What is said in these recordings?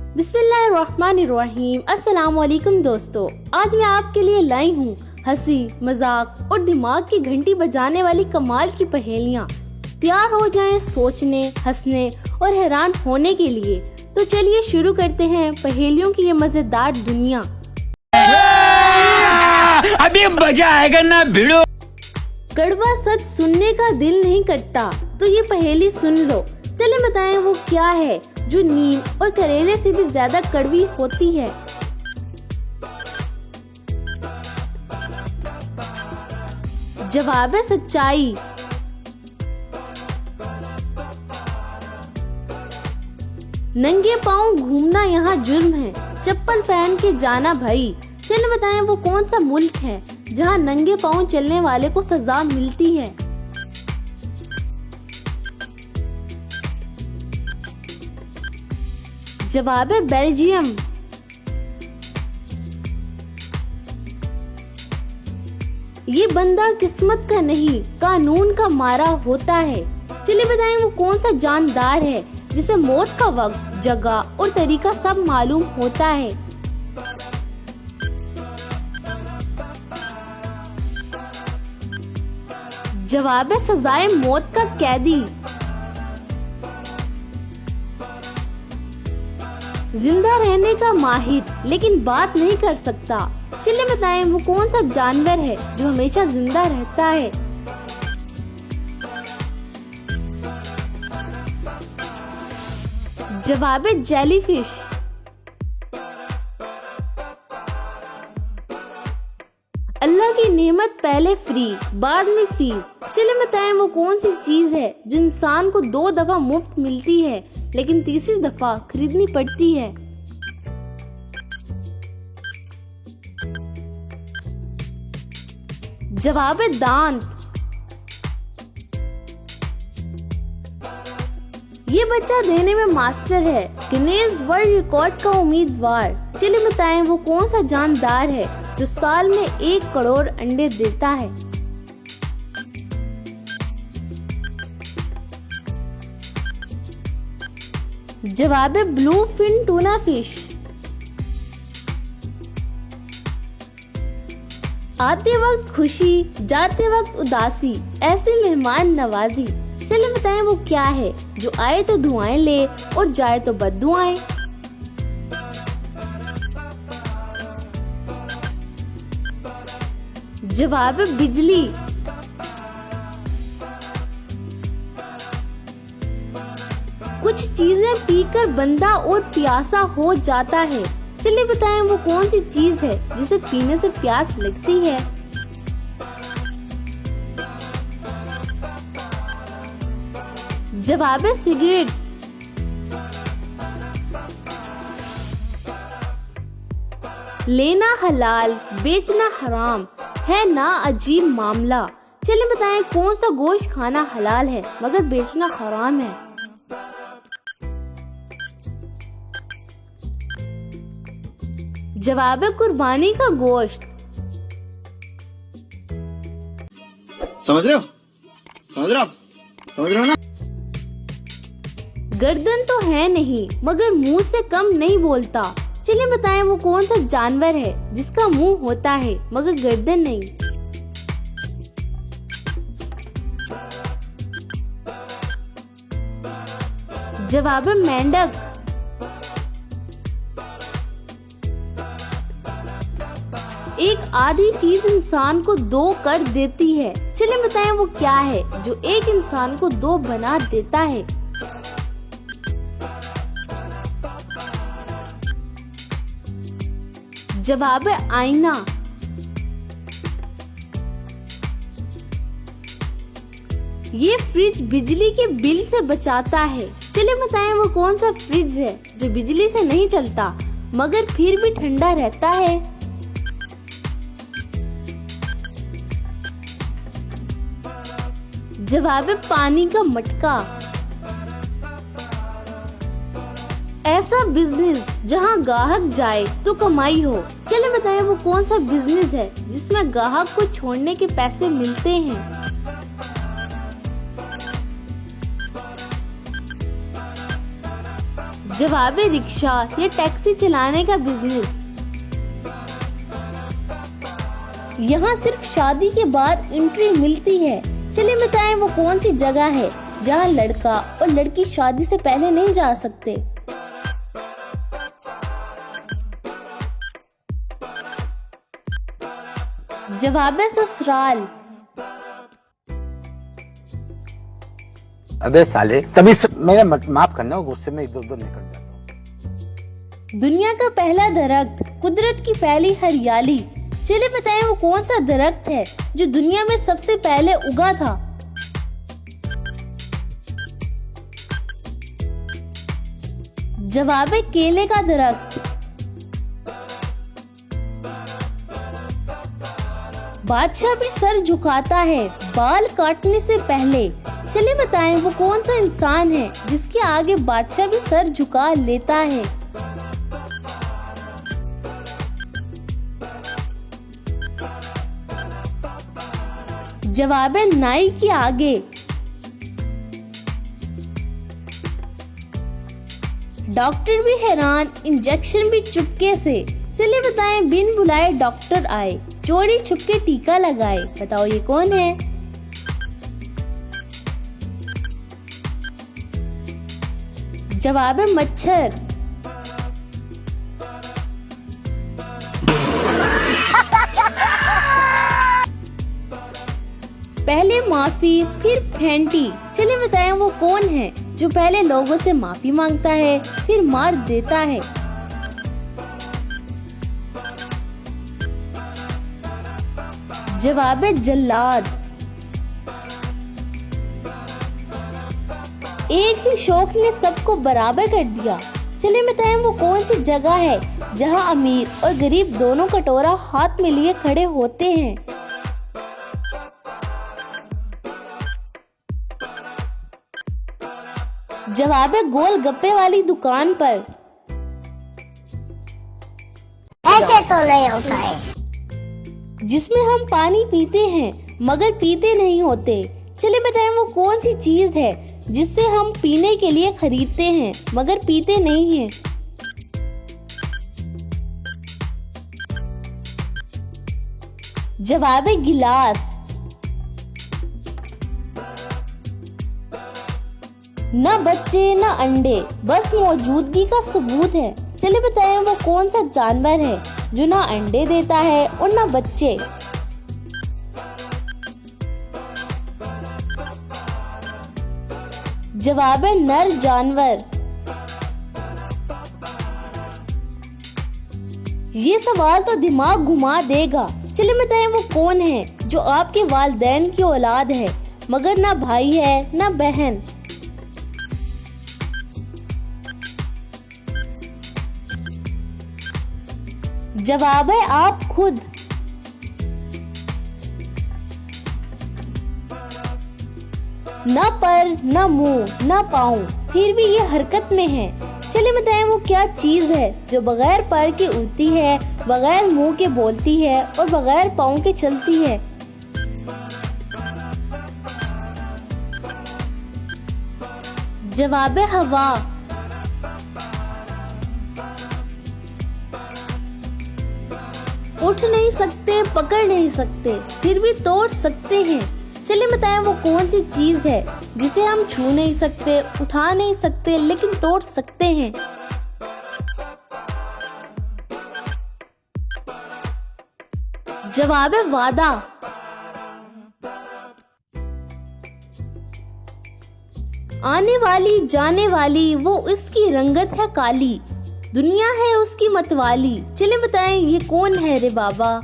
बिस्मिल्लाहिर्रहमानिर्रहीम। अस्सलाम वालेकुम दोस्तों, आज मैं आपके लिए लाई हूँ हंसी मजाक और दिमाग की घंटी बजाने वाली कमाल की पहेलियाँ। तैयार हो जाएं सोचने, हंसने और हैरान होने के लिए। तो चलिए शुरू करते हैं पहेलियों की ये मजेदार दुनिया। अभी मजा आएगा ना भिड़ो। कड़वा सच सुनने का दिल नहीं करता, तो ये पहेली सुन लो। चले बताएं वो क्या है जो नीम और करेले से भी ज्यादा कड़वी होती है। जवाब है सच्चाई। नंगे पाँव घूमना यहाँ जुर्म है, चप्पल पहन के जाना भाई। चलिए बताएं वो कौन सा मुल्क है जहाँ नंगे पाँव चलने वाले को सजा मिलती है। जवाब है बेल्जियम। ये बंदा किस्मत का नहीं, कानून का मारा होता है। चलिए बताएं वो कौन सा जानदार है जिसे मौत का वक्त, जगह और तरीका सब मालूम होता है। जवाब है सजाए मौत का कैदी। जिंदा रहने का माहिर लेकिन बात नहीं कर सकता। चलिए बताएं वो कौन सा जानवर है जो हमेशा जिंदा रहता है। जवाब है जेलीफिश। अल्लाह की नेमत पहले फ्री, बाद में फीस। चलिए बताएं वो कौन सी चीज है जो इंसान को 2 दफा मुफ्त मिलती है लेकिन तीसरी दफा खरीदनी पड़ती है। जवाब है दांत। ये बच्चा देने में मास्टर है, गिनीज वर्ल्ड रिकॉर्ड का उम्मीदवार। चलिए बताएं वो कौन सा जानदार है जो साल में 1 करोड़ अंडे देता है। जवाब है ब्लू फिन टूना फिश। आते वक्त खुशी, जाते वक्त उदासी, ऐसी मेहमान नवाजी। चलिए बताएं वो क्या है जो आए तो दुआएं ले और जाए तो बद्दुआएं। जवाब है बिजली। कुछ चीजें पीकर बंदा और प्यासा हो जाता है। चलिए बताएं वो कौन सी चीज है जिसे पीने से प्यास लगती है। जवाब है सिगरेट। लेना हलाल, बेचना हराम है ना अजीब मामला। चलिए बताएं कौन सा गोश्त खाना हलाल है मगर बेचना हराम है। जवाब है कुर्बानी का गोश्त। समझ रहे हो ना। गर्दन तो है नहीं मगर मुंह से कम नहीं बोलता। चलिए बताएं वो कौन सा जानवर है जिसका मुंह होता है मगर गर्दन नहीं। जवाब है मेंढक। एक आधी चीज इंसान को 2 कर देती है। चलिए बताएं वो क्या है जो एक इंसान को 2 बना देता है। जवाब है आईना। ये फ्रिज बिजली के बिल से बचाता है। चलिए बताएं वो कौन सा फ्रिज है जो बिजली से नहीं चलता मगर फिर भी ठंडा रहता है। जवाब है पानी का मटका। ऐसा बिजनेस जहां ग्राहक जाए तो कमाई हो। चलिए बताएं वो कौन सा बिजनेस है जिसमें ग्राहक को छोड़ने के पैसे मिलते हैं। जवाब है रिक्शा या टैक्सी चलाने का बिजनेस। यहाँ सिर्फ शादी के बाद एंट्री मिलती है। चलिए बताएं वो कौन सी जगह है जहाँ लड़का और लड़की शादी से पहले नहीं जा सकते। जवाब है ससुराल। अबे साले तभी मेरा माफ करना, गुस्से में इधर उधर निकल जाता हूँ। दुनिया का पहला दरख्त, कुदरत की पहली हरियाली। चलिए बताएं वो कौन सा दरख्त है जो दुनिया में सबसे पहले उगा था। जवाब है केले का दरख्त। बादशाह भी सर झुकाता है बाल काटने से पहले। चलिए बताएं वो कौन सा इंसान है जिसके आगे बादशाह भी सर झुका लेता है। जवाब है नाई के आगे। डॉक्टर भी हैरान, इंजेक्शन भी चुपके से। चलिए बताएं बिन बुलाए डॉक्टर आए, चोरी छुपके टीका लगाए। बताओ ये कौन है। जवाब है मच्छर। पहले माफी फिर फेंटी। चलिए बताएं वो कौन है जो पहले लोगों से माफी मांगता है फिर मार देता है। जवाब है जल्लाद। एक ही शौक ने सबको बराबर कर दिया। चलिए बताएं वो कौन सी जगह है जहां अमीर और गरीब दोनों कटोरा हाथ में लिए खड़े होते हैं। जवाब है गोलगप्पे वाली दुकान पर। ऐसे तो नहीं होता है। जिसमें हम पानी पीते हैं मगर पीते नहीं होते। चलिए बताएं वो कौन सी चीज है जिससे हम पीने के लिए खरीदते हैं मगर पीते नहीं हैं। जवाब है गिलास। न बच्चे न अंडे, बस मौजूदगी का सबूत है। चलिए बताएं वो कौन सा जानवर है जो ना अंडे देता है और ना बच्चे। जवाब है नर जानवर। ये सवाल तो दिमाग घुमा देगा। चलिए बताएं वो कौन है जो आपके वालिदैन की औलाद है मगर ना भाई है ना बहन। जवाब है आप खुद। न पर न मुंह न पाँव फिर भी ये हरकत में है। चलिए बताएं वो क्या चीज है जो बगैर पर के उड़ती है, बगैर मुंह के बोलती है और बगैर पाँव के चलती है। जवाब है हवा। उठ नहीं सकते, पकड़ नहीं सकते, फिर भी तोड़ सकते हैं। चलिए बताएं वो कौन सी चीज है जिसे हम छू नहीं सकते, उठा नहीं सकते, लेकिन तोड़ सकते हैं। जवाब है वादा। आने वाली जाने वाली वो इसकी रंगत है काली, दुनिया है उसकी मतवाली। चलिए बताएं ये कौन है रे बाबा।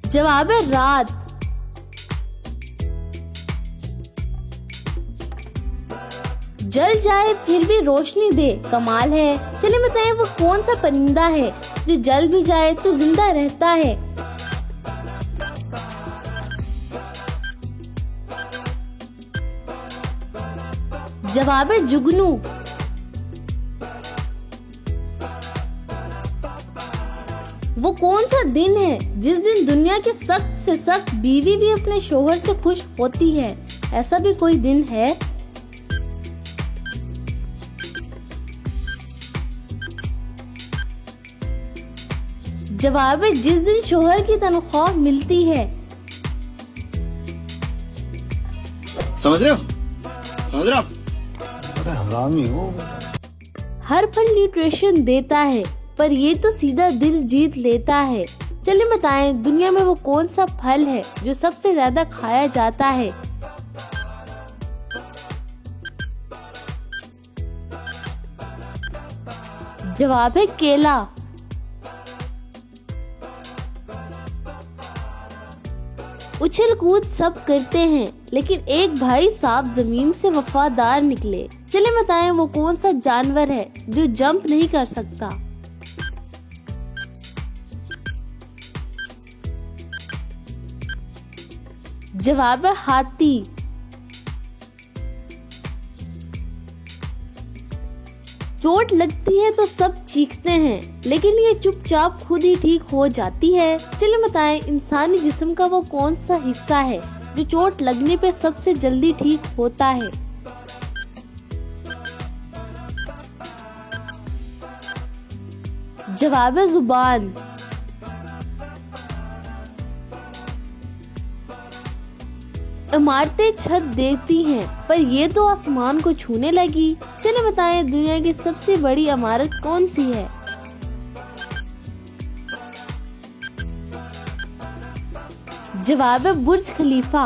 जवाब है रात। जल जाए फिर भी रोशनी दे, कमाल है। चलिए बताएं वो कौन सा परिंदा है जो जल भी जाए तो जिंदा रहता है। जवाब है जुगनू। वो कौन सा दिन है जिस दिन दुनिया की सख्त से सख्त बीवी भी अपने शोहर से खुश होती है। ऐसा भी कोई दिन है? जवाब है जिस दिन शोहर की तनख्वाह मिलती है। समझ रहे हो? समझ रहे हो? अरे हरामी हो। हर फल न्यूट्रिशन देता है, पर ये तो सीधा दिल जीत लेता है। चलिए बताएं, दुनिया में वो कौन सा फल है जो सबसे ज्यादा खाया जाता है? जवाब है केला। उछल कूद सब करते हैं, लेकिन एक भाई साहब जमीन से वफादार निकले। चले बताएं वो कौन सा जानवर है जो जंप नहीं कर सकता? जवाब है हाथी। चोट लगती है तो सब चीखते हैं, लेकिन ये चुपचाप खुद ही ठीक हो जाती है। चलिए बताएं इंसानी जिस्म का वो कौन सा हिस्सा है जो चोट लगने पे सबसे जल्दी ठीक होता है? जवाब है जुबान। इमारतें छत देती हैं, पर ये तो आसमान को छूने लगी। चले बताएं दुनिया की सबसे बड़ी इमारत कौन सी है? जवाब है बुर्ज खलीफा।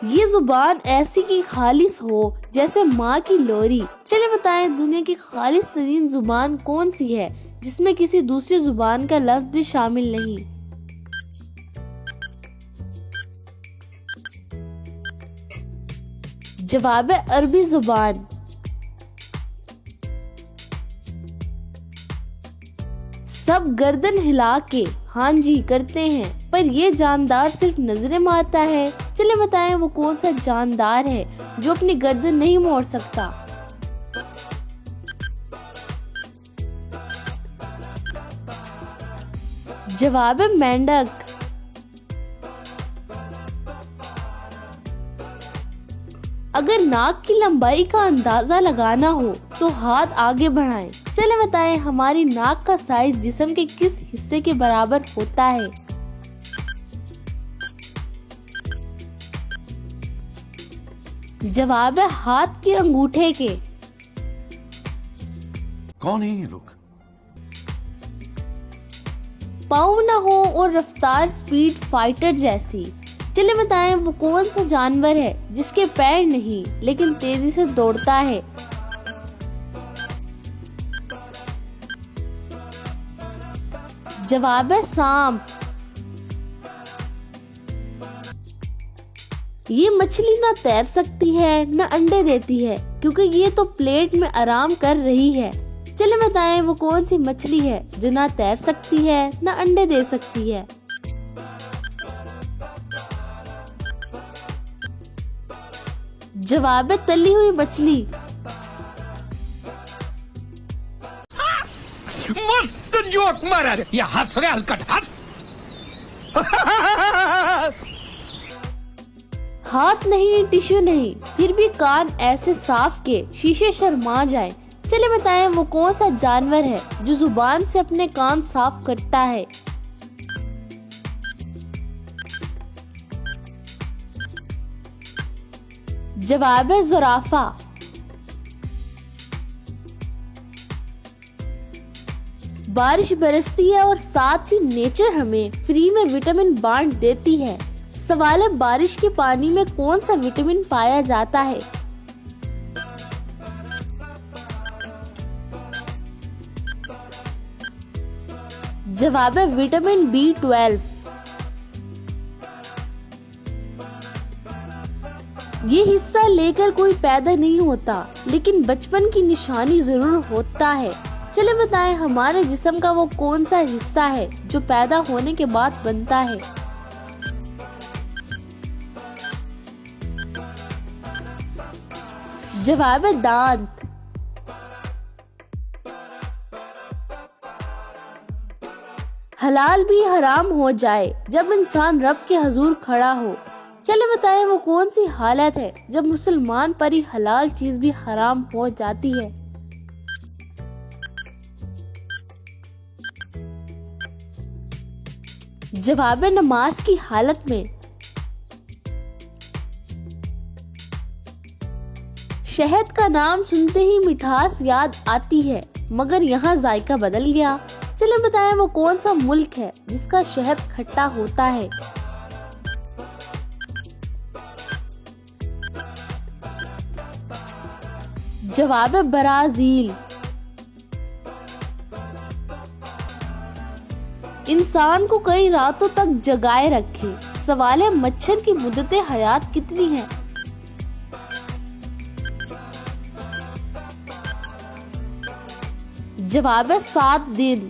ये जुबान ऐसी की खालिस हो जैसे माँ की लोरी। चले बताएं दुनिया की खालिस तरीन जुबान कौन सी है जिसमें किसी दूसरी जुबान का लफ्ज भी शामिल नहीं? जवाब है अरबी जुबान। सब गर्दन हिला के हाँ जी करते हैं, पर ये जानदार सिर्फ नजरें मारता है। चले बताएं वो कौन सा जानदार है जो अपनी गर्दन नहीं मोड़ सकता? जवाब है मेंढक। अगर नाक की लंबाई का अंदाजा लगाना हो तो हाथ आगे बढ़ाएं। चले बताएं हमारी नाक का साइज जिस्म के किस हिस्से के बराबर होता है? जवाब है हाथ के अंगूठे के। कौन है ये लोग? पाँव न हो और रफ्तार स्पीड फाइटर जैसी। चले बताएं वो कौन सा जानवर है जिसके पैर नहीं लेकिन तेजी से दौड़ता है? जवाब है सांप। ये मछली ना तैर सकती है न अंडे देती है, क्योंकि ये तो प्लेट में आराम कर रही है। चले बताएं वो कौन सी मछली है जो ना तैर सकती है न अंडे दे सकती है? जवाब है तली हुई मछली। मस्त जोक मारा रे, या हंस रे हलकट हंस। हाथ नहीं टिश्यू नहीं, फिर भी कान ऐसे साफ के शीशे शर्मा जाए। चले बताएं वो कौन सा जानवर है जो जुबान से अपने कान साफ करता है? जवाब है ज़ुराफा। बारिश बरसती है और साथ ही नेचर हमें फ्री में विटामिन बांट देती है। सवाल है बारिश के पानी में कौन सा विटामिन पाया जाता है? जवाब है विटामिन B12। ये हिस्सा लेकर कोई पैदा नहीं होता, लेकिन बचपन की निशानी जरूर होता है। चले बताएं हमारे जिस्म का वो कौन सा हिस्सा है जो पैदा होने के बाद बनता है? जवाब है दांत। हलाल भी हराम हो जाए जब इंसान रब के हजूर खड़ा हो। चले बताएं वो कौन सी हालत है जब मुसलमान पर ही हलाल चीज भी हराम हो जाती है। जवाब नमाज की हालत में। शहद का नाम सुनते ही मिठास याद आती है, मगर यहाँ जायका बदल गया। चले बताएं वो कौन सा मुल्क है जिसका शहद खट्टा होता है। जवाब ब्राजील। इंसान को कई रातों तक जगाए रखे। सवाल है मच्छर की मुद्दत हयात कितनी है। जवाब है 7 दिन।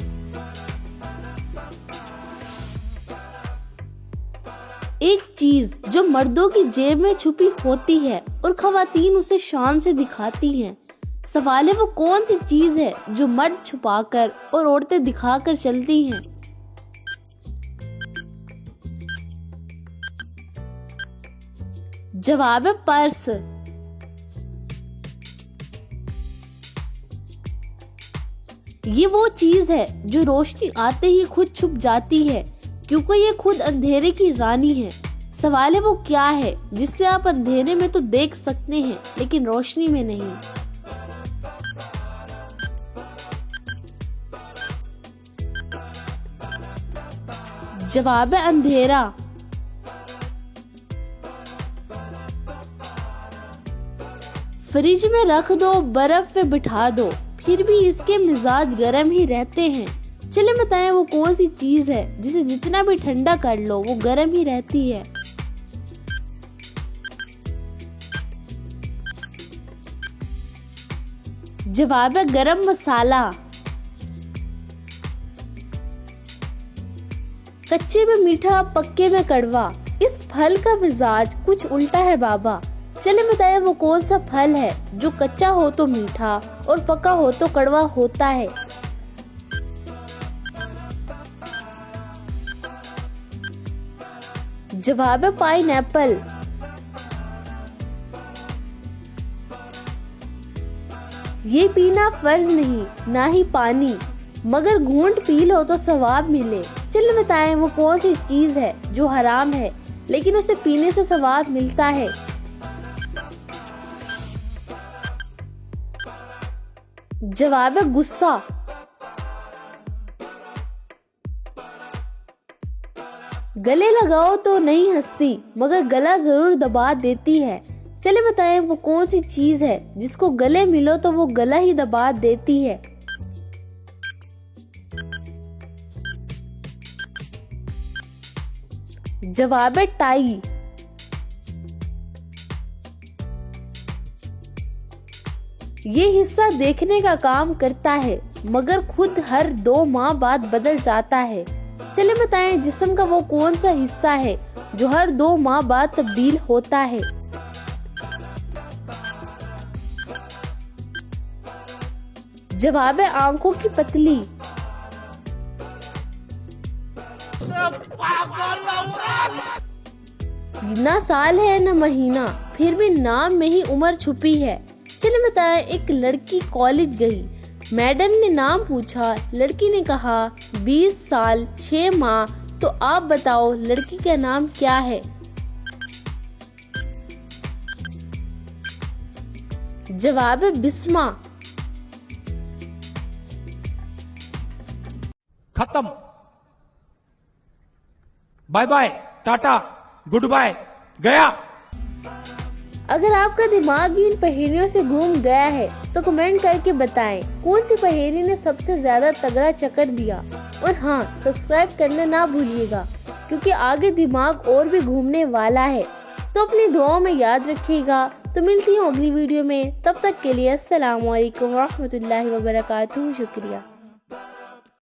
एक चीज जो मर्दों की जेब में छुपी होती है और खवातीन उसे शान से दिखाती हैं। सवाल है वो कौन सी चीज है जो मर्द छुपाकर और औरतें दिखाकर चलती हैं। जवाब है पर्स। ये वो चीज है जो रोशनी आते ही खुद छुप जाती है, क्योंकि ये खुद अंधेरे की रानी है। सवाल है वो क्या है जिससे आप अंधेरे में तो देख सकते हैं लेकिन रोशनी में नहीं। जवाब है अंधेरा। फ्रिज में रख दो, बर्फ में बिठा दो, फिर भी इसके मिजाज गर्म ही रहते हैं। चले बताएं वो कौन सी चीज है जिसे जितना भी ठंडा कर लो वो गर्म ही रहती है। जवाब है गरम मसाला। कच्चे में मीठा, पक्के में कड़वा, इस फल का मिजाज कुछ उल्टा है बाबा। चले बताएं वो कौन सा फल है जो कच्चा हो तो मीठा और पका हो तो कड़वा होता है। जवाब है पाइनएप्पल। ये पीना फर्ज नहीं, ना ही पानी, मगर घूंट पी लो तो सवाब मिले। चलो बताएं वो कौन सी चीज है जो हराम है लेकिन उसे पीने से सवाब मिलता है। जवाब है गुस्सा। गले लगाओ तो नहीं हंसती, मगर गला जरूर दबा देती है। चले बताएं वो कौन सी चीज है जिसको गले मिलो तो वो गला ही दबा देती है। जवाब है टाई। ये हिस्सा देखने का काम करता है मगर खुद हर 2 माह बाद बदल जाता है। चले बताएं जिस्म का वो कौन सा हिस्सा है जो हर 2 माह बाद तब्दील होता है। जवाब है आंखों की पतली। ना साल है ना महीना, फिर भी नाम में ही उम्र छुपी है। चले बताएं एक लड़की कॉलेज गई, मैडम ने नाम पूछा, लड़की ने कहा 20 साल 6 माह, तो आप बताओ लड़की का नाम क्या है। जवाब है बिस्मा। खत्म। Bye bye, tata, good bye, गया। अगर आपका दिमाग भी इन पहेलियों से घूम गया है तो कमेंट करके बताएं कौन सी पहेली ने सबसे ज्यादा तगड़ा चक्कर दिया। और हाँ, सब्सक्राइब करना ना भूलिएगा क्योंकि आगे दिमाग और भी घूमने वाला है। तो अपनी दुआओं में याद रखिएगा। तो मिलती हूँ अगली वीडियो में, तब तक के लिए अस्सलाम वालेकुम रहमतुल्लाहि व बरकातुहू। शुक्रिया।